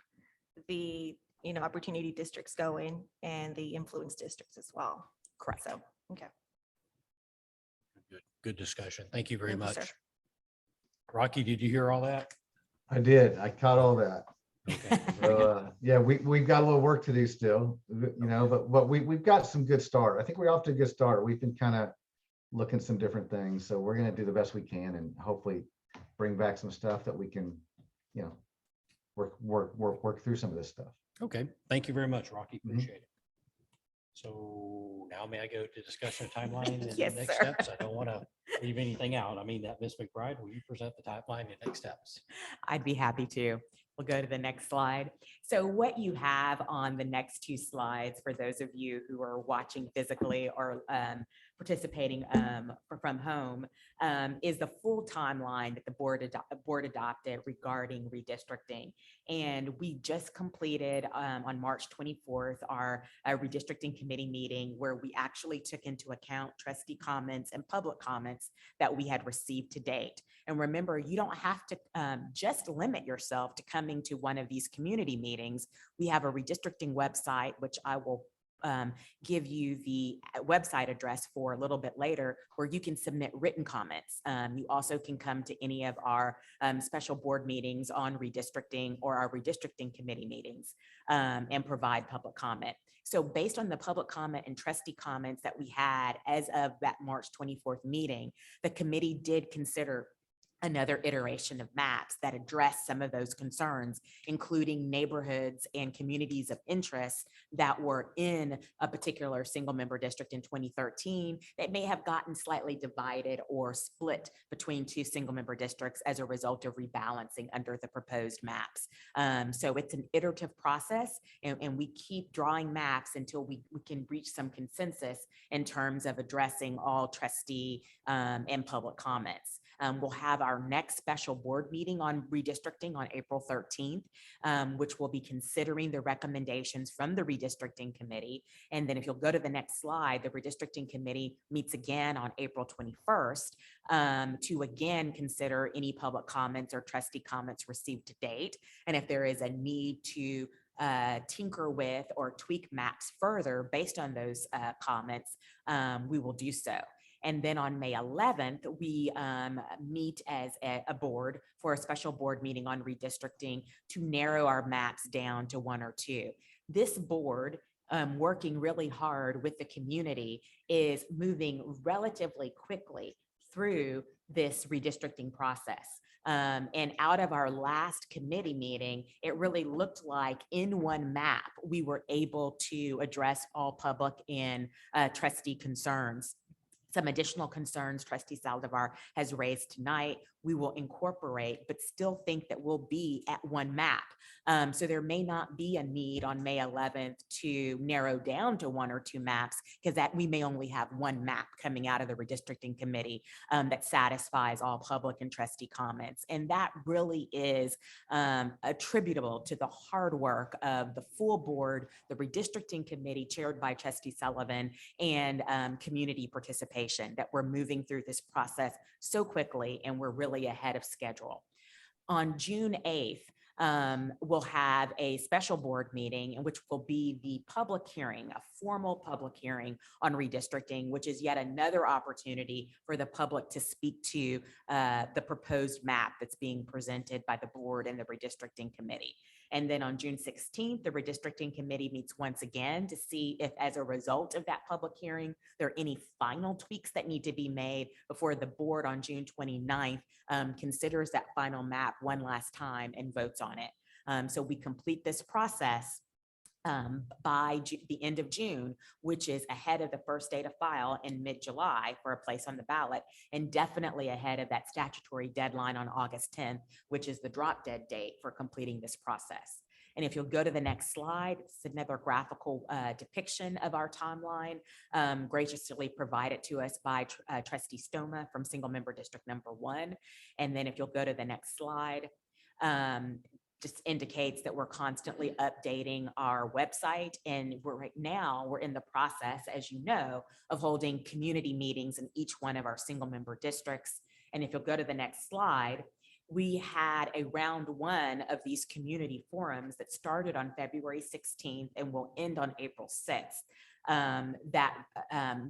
the, opportunity districts going and the influence districts as well. Correct. So, okay. good discussion. Thank you very Thank you, much. sir. Rocky, did you hear all that? I did. I caught all that. Okay. So, yeah, we've got a little work to do still, but we've got some good start. I think we're off to a good start. We've been kind of looking some different things. So we're going to do the best we can and hopefully bring back some stuff that we can, work through some of this stuff. Okay, thank you very much, Rocky. Mhm. Appreciate it. So now may I go to discussion of timeline and Yes, next sir. steps? I don't want to leave anything out. I mean, that Ms. McBride, will you present the timeline and next steps? I'd be happy to. We'll go to the next slide. So what you have on the next 2 slides, for those of you who are watching physically or participating from home, is the full timeline that the board adopted regarding redistricting. And we just completed on March 24th our redistricting committee meeting, where we actually took into account trustee comments and public comments that we had received to date. And remember, you don't have to just limit yourself to coming to one of these community meetings. We have a redistricting website, which I will give you the website address for a little bit later, where you can submit written comments. You also can come to any of our special board meetings on redistricting or our redistricting committee meetings and provide public comment. So based on the public comment and trustee comments that we had as of that March 24th meeting, the committee did consider another iteration of maps that address some of those concerns, including neighborhoods and communities of interest that were in a particular single member district in 2013 that may have gotten slightly divided or split between 2 single member districts as a result of rebalancing under the proposed maps. So it's an iterative process, and we keep drawing maps until we can reach some consensus in terms of addressing all trustee and public comments. We'll have our next special board meeting on redistricting on April 13th, which will be considering the recommendations from the Redistricting Committee. And then if you'll go to the next slide, the Redistricting Committee meets again on April 21st to again consider any public comments or trustee comments received to date. And if there is a need to tinker with or tweak maps further based on those comments, we will do so. And then on May 11th, we meet as a board for a special board meeting on redistricting to narrow our maps down to 1 or 2. This board, working really hard with the community, is moving relatively quickly through this redistricting process. And out of our last committee meeting, it really looked like in one map, we were able to address all public and trustee concerns. some additional concerns Trustee Saldivar has raised tonight, we will incorporate, but still think that we'll be at one map. So there may not be a need on May 11th to narrow down to 1 or 2 maps, because that we may only have one map coming out of the redistricting committee that satisfies all public and trustee comments. And that really is attributable to the hard work of the full board, the redistricting committee chaired by Trustee Sullivan, and community participation, that we're moving through this process so quickly and we're really ahead of schedule. On June 8th, we'll have a special board meeting in which will be the public hearing, a formal public hearing on redistricting, which is yet another opportunity for the public to speak to the proposed map that's being presented by the board and the redistricting committee. And then on June 16th, the redistricting committee meets once again to see if, as a result of that public hearing, there are any final tweaks that need to be made before the board on June 29th considers that final map one last time and votes on it. So we complete this process by the end of June, which is ahead of the first day to file in mid-July for a place on the ballot, and definitely ahead of that statutory deadline on August 10th, which is the drop dead date for completing this process. And if you'll go to the next slide, it's another graphical depiction of our timeline, graciously provided to us by Trustee Stoma from Single Member District Number 1. And then if you'll go to the next slide, just indicates that we're constantly updating our website. And right now we're in the process, as you know, of holding community meetings in each one of our single member districts. And if you'll go to the next slide, we had a round 1 of these community forums that started on February 16th and will end on April 6th that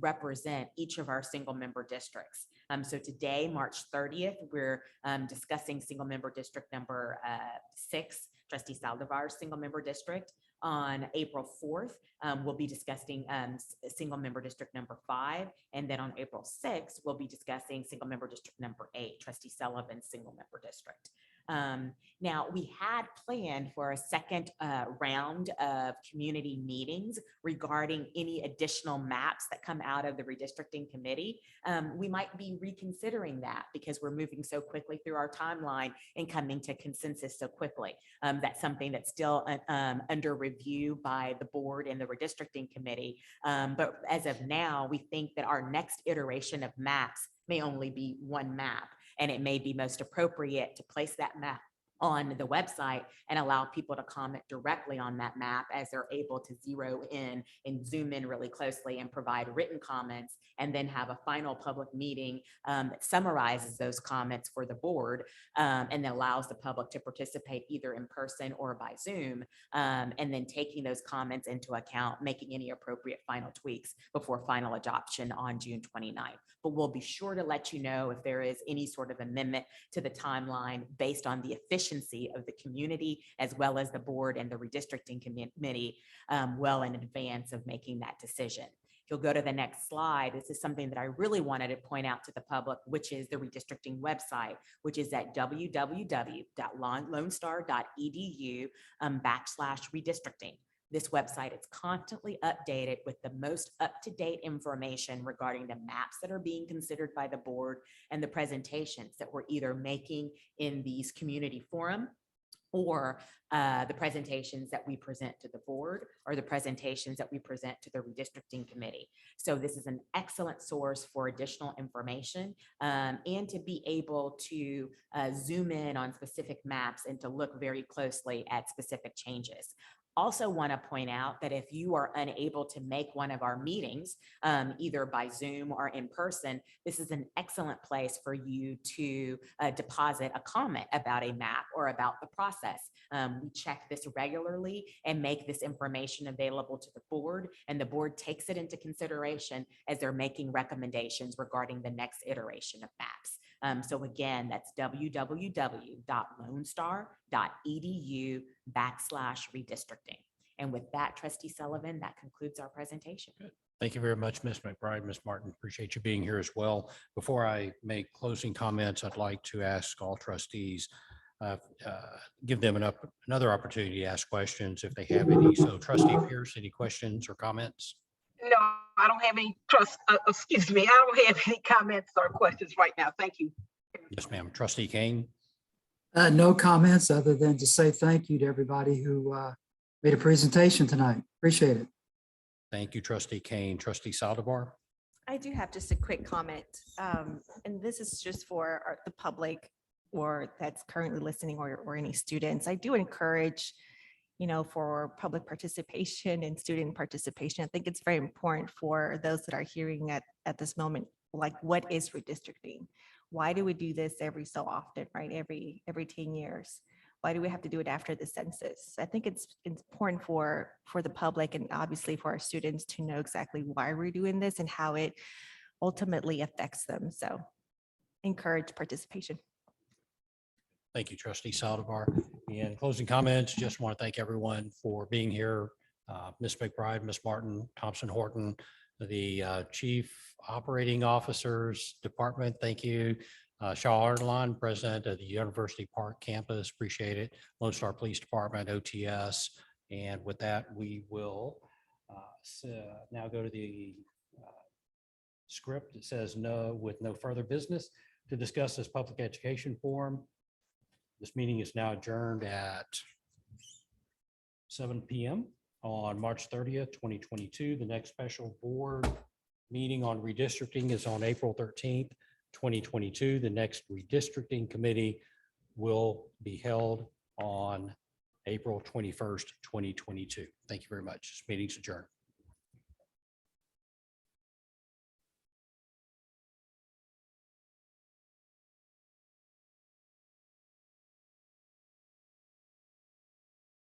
represent each of our single member districts. So today, March 30th, we're discussing single member district number 6, Trustee Saldivar's single member district. On April 4th, we'll be discussing single member district number 5. And then on April 6th, we'll be discussing single member district number 8, Trustee Sullivan's single member district. Now, we had planned for a second round of community meetings regarding any additional maps that come out of the redistricting committee. We might be reconsidering that because we're moving so quickly through our timeline and coming to consensus so quickly. That's something that's still under review by the board and the redistricting committee. But as of now, we think that our next iteration of maps may only be one map. And it may be most appropriate to place that map on the website and allow people to comment directly on that map as they're able to zero in and zoom in really closely and provide written comments, and then have a final public meeting that summarizes those comments for the board and allows the public to participate either in person or by Zoom, and then taking those comments into account, making any appropriate final tweaks before final adoption on June 29th. But we'll be sure to let you know if there is any sort of amendment to the timeline based on the efficiency of the community, as well as the board and the redistricting committee well in advance of making that decision. If you'll go to the next slide, this is something that I really wanted to point out to the public, which is the redistricting website, which is at www.lonestar.edu/redistricting. This website is constantly updated with the most up-to-date information regarding the maps that are being considered by the board and the presentations that we're either making in these community forum or the presentations that we present to the board or the presentations that we present to the redistricting committee. So this is an excellent source for additional information and to be able to zoom in on specific maps and to look very closely at specific changes. Also want to point out that if you are unable to make one of our meetings, either by Zoom or in person, this is an excellent place for you to deposit a comment about a map or about the process. We check this regularly and make this information available to the board, and the board takes it into consideration as they're making recommendations regarding the next iteration of maps. So again, that's www.lonestar.edu/redistricting. And with that, Trustee Sullivan, that concludes our presentation. Thank you very much, Ms. McBride. Ms. Martin, appreciate you being here as well. Before I make closing comments, I'd like to ask all trustees, give them another opportunity to ask questions if they have any. So Trustee Pierce, any questions or comments? No, I don't have any excuse me, I don't have any comments or questions right now. Thank you. Yes, ma'am. Trustee Kane. No comments other than to say thank you to everybody who made a presentation tonight. Appreciate it. Thank you, Trustee Kane. Trustee Saldivar. I do have just a quick comment, and this is just for the public or that's currently listening or any students. I do encourage, for public participation and student participation. I think it's very important for those that are hearing at this moment, like, what is redistricting? Why do we do this every so often, right? Every 10 years. Why do we have to do it after the census? I think it's important for the public and obviously for our students to know exactly why we're doing this and how it ultimately affects them. So encourage participation. Thank you, Trustee Saldivar. In closing comments, just want to thank everyone for being here. Ms. McBride, Ms. Martin, Thompson Horton, the Chief Operating Officers Department, thank you. Shaw Ardelan, President of the University Park Campus, appreciate it. Lone Star Police Department, OTS. And with that, we will now go to the script. It says with no further business to discuss this public education forum. This meeting is now adjourned at 7 p.m. on March 30th, 2022. The next special board meeting on redistricting is on April 13th, 2022. The next redistricting committee will be held on April 21st, 2022. Thank you very much. This meeting's adjourned.